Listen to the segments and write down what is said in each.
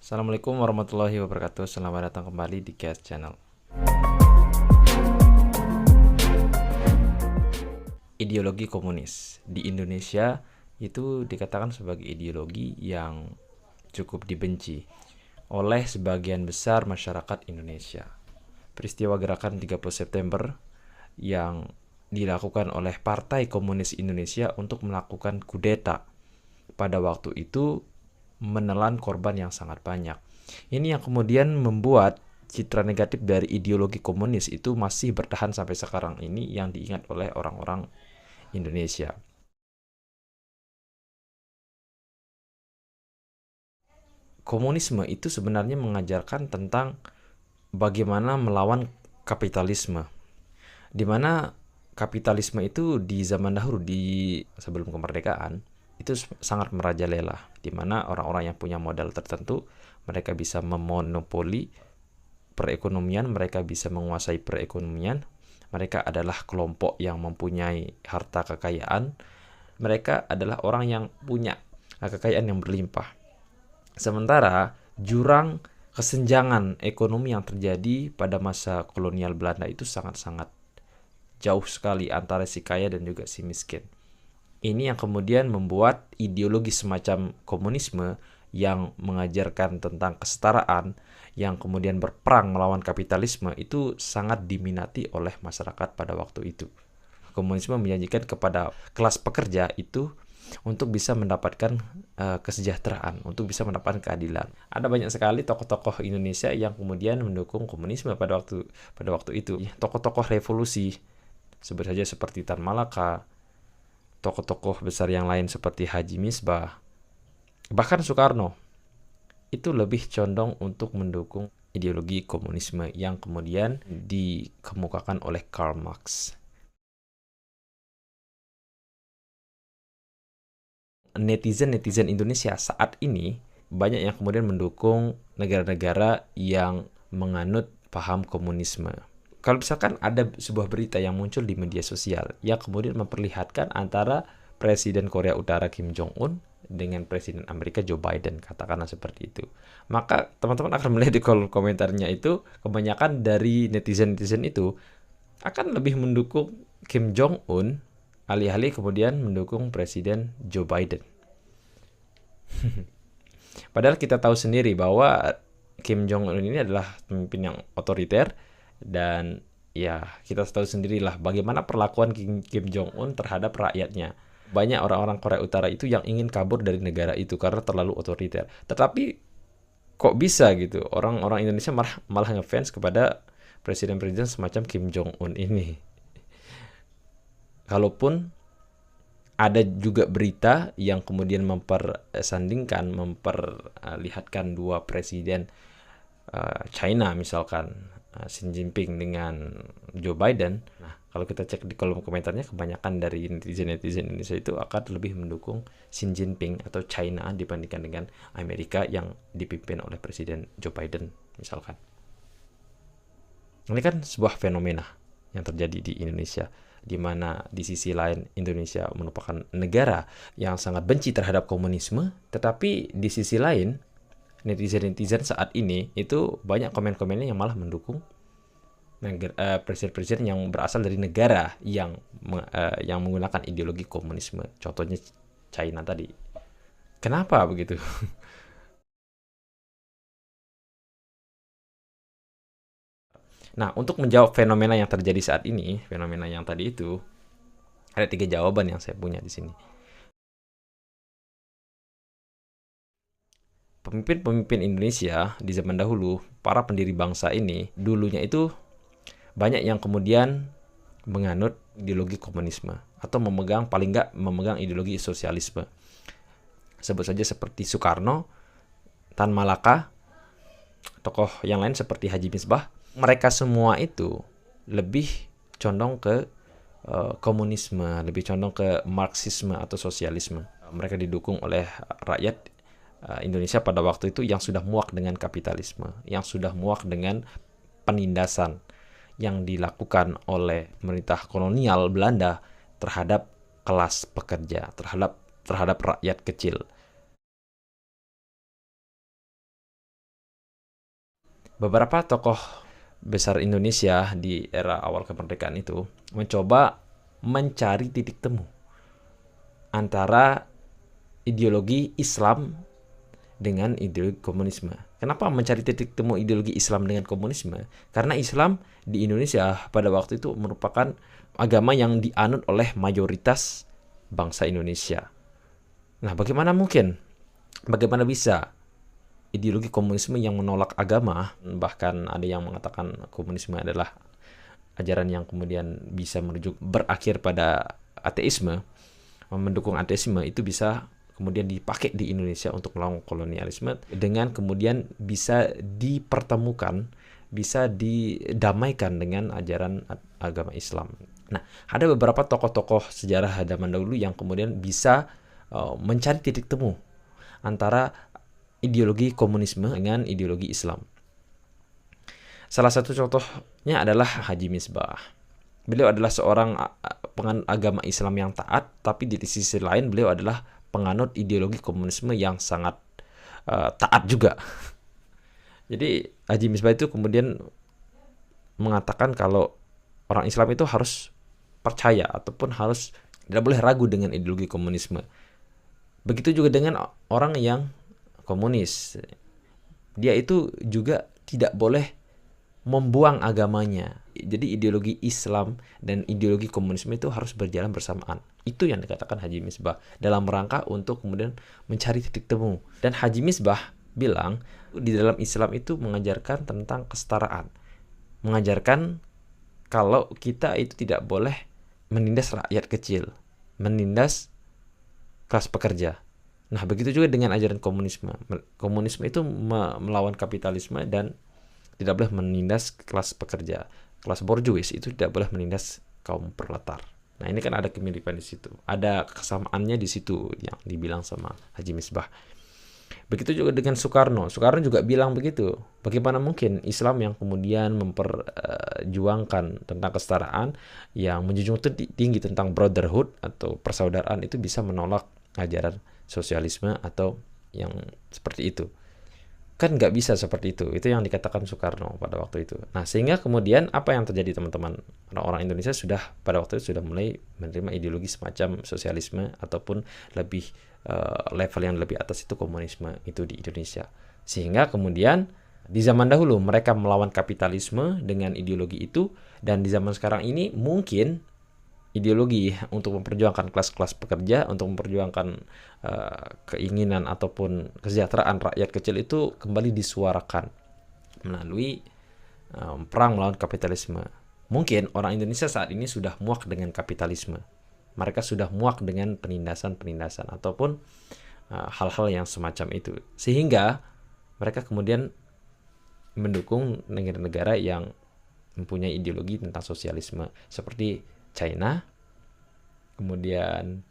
Assalamualaikum warahmatullahi wabarakatuh. Selamat datang kembali di Cast Channel. Ideologi komunis di Indonesia itu dikatakan sebagai ideologi yang cukup dibenci oleh sebagian besar masyarakat Indonesia. Peristiwa gerakan 30 September yang dilakukan oleh Partai Komunis Indonesia untuk melakukan kudeta pada waktu itu menelan korban yang sangat banyak. Ini yang kemudian membuat citra negatif dari ideologi komunis itu masih bertahan sampai sekarang ini yang diingat oleh orang-orang Indonesia. Komunisme itu sebenarnya mengajarkan tentang bagaimana melawan kapitalisme. Di mana kapitalisme itu di zaman dahulu, di sebelum kemerdekaan, itu sangat merajalela, di mana orang-orang yang punya modal tertentu, mereka bisa memonopoli perekonomian, mereka bisa menguasai perekonomian, mereka adalah kelompok yang mempunyai harta kekayaan, mereka adalah orang yang punya kekayaan yang berlimpah. Sementara jurang kesenjangan ekonomi yang terjadi pada masa kolonial Belanda itu sangat-sangat jauh sekali antara si kaya dan juga si miskin. Ini yang kemudian membuat ideologi semacam komunisme yang mengajarkan tentang kesetaraan, yang kemudian berperang melawan kapitalisme itu sangat diminati oleh masyarakat pada waktu itu. Komunisme menjanjikan kepada kelas pekerja itu untuk bisa mendapatkan kesejahteraan, untuk bisa mendapatkan keadilan. Ada banyak sekali tokoh-tokoh Indonesia yang kemudian mendukung komunisme pada waktu itu. Tokoh-tokoh revolusi, sebut saja seperti Tan Malaka, tokoh-tokoh besar yang lain seperti Haji Misbah, bahkan Soekarno, itu lebih condong untuk mendukung ideologi komunisme yang kemudian dikemukakan oleh Karl Marx. Netizen Indonesia saat ini banyak yang kemudian mendukung negara-negara yang menganut paham komunisme. Kalau misalkan ada sebuah berita yang muncul di media sosial yang kemudian memperlihatkan antara Presiden Korea Utara Kim Jong-un dengan Presiden Amerika Joe Biden, katakanlah seperti itu, maka teman-teman akan melihat di kolom komentarnya itu kebanyakan dari netizen itu akan lebih mendukung Kim Jong-un alih-alih kemudian mendukung Presiden Joe Biden. Padahal kita tahu sendiri bahwa Kim Jong-un ini adalah pemimpin yang otoriter, dan ya kita tahu sendirilah bagaimana perlakuan Kim Jong-un terhadap rakyatnya. Banyak orang-orang Korea Utara itu yang ingin kabur dari negara itu karena terlalu otoriter. Tetapi kok bisa gitu orang-orang Indonesia malah ngefans kepada presiden-presiden semacam Kim Jong-un ini. Kalaupun ada juga berita yang kemudian memperlihatkan dua presiden China misalkan, Xi Jinping dengan Joe Biden. Nah, kalau kita cek di kolom komentarnya, kebanyakan dari netizen Indonesia itu akan lebih mendukung Xi Jinping atau China dibandingkan dengan Amerika yang dipimpin oleh Presiden Joe Biden misalkan. Ini kan sebuah fenomena yang terjadi di Indonesia, di mana di sisi lain Indonesia merupakan negara yang sangat benci terhadap komunisme, tetapi di sisi lain netizen saat ini itu banyak komen-komennya yang malah mendukung presiden-presiden yang berasal dari negara yang menggunakan ideologi komunisme. Contohnya China tadi. Kenapa begitu? Nah, untuk menjawab fenomena yang terjadi saat ini, fenomena yang tadi itu, ada 3 jawaban yang saya punya di sini. Pemimpin-pemimpin Indonesia di zaman dahulu, para pendiri bangsa ini, dulunya itu banyak yang kemudian menganut ideologi komunisme atau paling nggak memegang ideologi sosialisme. Sebut saja seperti Soekarno, Tan Malaka, tokoh yang lain seperti Haji Misbah. Mereka semua itu lebih condong ke komunisme, lebih condong ke Marxisme atau sosialisme. Mereka didukung oleh rakyat Indonesia pada waktu itu yang sudah muak dengan kapitalisme, yang sudah muak dengan penindasan yang dilakukan oleh pemerintah kolonial Belanda terhadap kelas pekerja, terhadap rakyat kecil. Beberapa tokoh besar Indonesia di era awal kemerdekaan itu mencoba mencari titik temu antara ideologi Islam dengan ideologi komunisme. Kenapa mencari titik temu ideologi Islam dengan komunisme? Karena Islam di Indonesia pada waktu itu merupakan agama yang dianut oleh mayoritas bangsa Indonesia. Nah, bagaimana mungkin? Bagaimana bisa ideologi komunisme yang menolak agama, bahkan ada yang mengatakan komunisme adalah ajaran yang kemudian bisa merujuk berakhir pada ateisme, mendukung ateisme, itu bisa kemudian dipakai di Indonesia untuk melawan kolonialisme dengan kemudian bisa dipertemukan, bisa didamaikan dengan ajaran agama Islam. Nah, ada beberapa tokoh-tokoh sejarah zaman dahulu yang kemudian bisa mencari titik temu antara ideologi komunisme dengan ideologi Islam. Salah satu contohnya adalah Haji Misbah. Beliau adalah seorang penganut agama Islam yang taat, tapi di sisi lain beliau adalah penganut ideologi komunisme yang sangat taat juga. Jadi Haji Misbah itu kemudian mengatakan kalau orang Islam itu harus percaya ataupun harus tidak boleh ragu dengan ideologi komunisme. Begitu juga dengan orang yang komunis. Dia itu juga tidak boleh membuang agamanya. Jadi ideologi Islam dan ideologi komunisme itu harus berjalan bersamaan. Itu yang dikatakan Haji Misbah dalam rangka untuk kemudian mencari titik temu. Dan Haji Misbah bilang di dalam Islam itu mengajarkan tentang kesetaraan. Mengajarkan kalau kita itu tidak boleh menindas rakyat kecil, menindas kelas pekerja. Nah, begitu juga dengan ajaran komunisme. Komunisme itu melawan kapitalisme dan tidak boleh menindas kelas pekerja. Kelas borjuis itu tidak boleh menindas kaum proletar. Nah, ini kan ada kemiripan di situ. Ada kesamaannya di situ yang dibilang sama Haji Misbah. Begitu juga dengan Soekarno. Soekarno juga bilang begitu. Bagaimana mungkin Islam yang kemudian memperjuangkan tentang kesetaraan, yang menjunjung tinggi tentang brotherhood atau persaudaraan itu bisa menolak ajaran sosialisme atau yang seperti itu. Kan nggak bisa seperti itu. Itu yang dikatakan Soekarno pada waktu itu. Nah, sehingga kemudian apa yang terjadi teman-teman? Orang-orang Indonesia sudah pada waktu itu sudah mulai menerima ideologi semacam sosialisme ataupun lebih level yang lebih atas itu komunisme itu di Indonesia. Sehingga kemudian di zaman dahulu mereka melawan kapitalisme dengan ideologi itu, dan di zaman sekarang ini mungkin ideologi untuk memperjuangkan kelas-kelas pekerja, untuk memperjuangkan keinginan ataupun kesejahteraan rakyat kecil itu kembali disuarakan melalui perang melawan kapitalisme. Mungkin orang Indonesia saat ini sudah muak dengan kapitalisme. Mereka sudah muak dengan penindasan-penindasan ataupun hal-hal yang semacam itu. Sehingga mereka kemudian mendukung negara-negara yang mempunyai ideologi tentang sosialisme seperti China, kemudian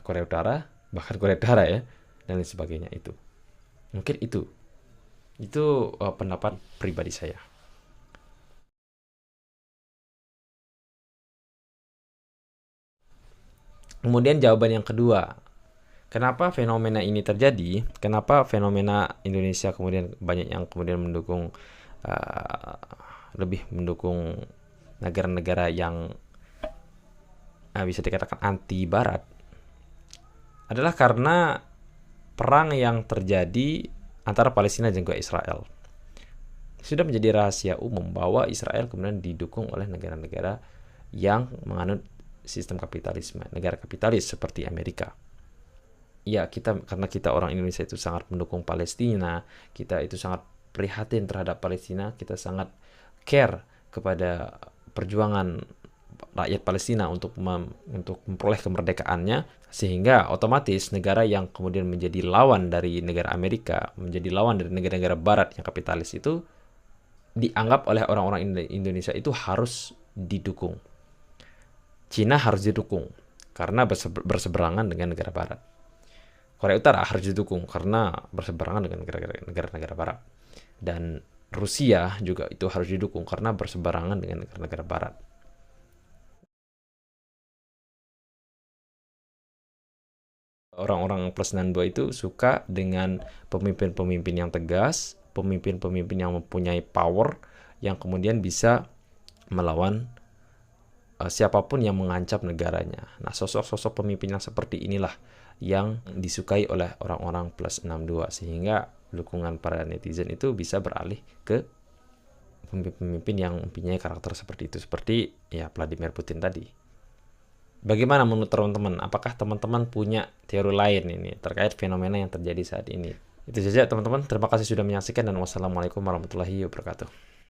Korea Utara, bahkan Korea Utara ya, dan lain sebagainya itu. Mungkin itu pendapat pribadi saya. Kemudian jawaban yang kedua, kenapa fenomena ini terjadi? Kenapa fenomena Indonesia kemudian banyak yang kemudian mendukung lebih mendukung negara-negara yang bisa dikatakan anti Barat, adalah karena perang yang terjadi antara Palestina dan juga Israel. Sudah menjadi rahasia umum bahwa Israel kemudian didukung oleh negara-negara yang menganut sistem kapitalisme, negara kapitalis seperti Amerika. Ya, karena kita orang Indonesia itu sangat mendukung Palestina, kita itu sangat prihatin terhadap Palestina, kita sangat care kepada perjuangan rakyat Palestina untuk memperoleh kemerdekaannya, sehingga otomatis negara yang kemudian menjadi lawan dari negara Amerika, menjadi lawan dari negara-negara Barat yang kapitalis itu dianggap oleh orang-orang Indonesia itu harus didukung. Cina harus didukung karena berseberangan dengan negara Barat. Korea Utara harus didukung karena berseberangan dengan negara-negara Barat. Dan Rusia juga itu harus didukung karena berseberangan dengan negara-negara Barat. Orang-orang plus 92 itu suka dengan pemimpin-pemimpin yang tegas, pemimpin-pemimpin yang mempunyai power yang kemudian bisa melawan siapapun yang mengancam negaranya. Nah, sosok-sosok pemimpin yang seperti inilah yang disukai oleh orang-orang plus 62, sehingga dukungan para netizen itu bisa beralih ke pemimpin-pemimpin yang mempunyai karakter seperti itu, seperti ya Vladimir Putin tadi. Bagaimana menurut teman-teman? Apakah teman-teman punya teori lain ini terkait fenomena yang terjadi saat ini? Itu saja teman-teman. Terima kasih sudah menyaksikan dan wassalamualaikum warahmatullahi wabarakatuh.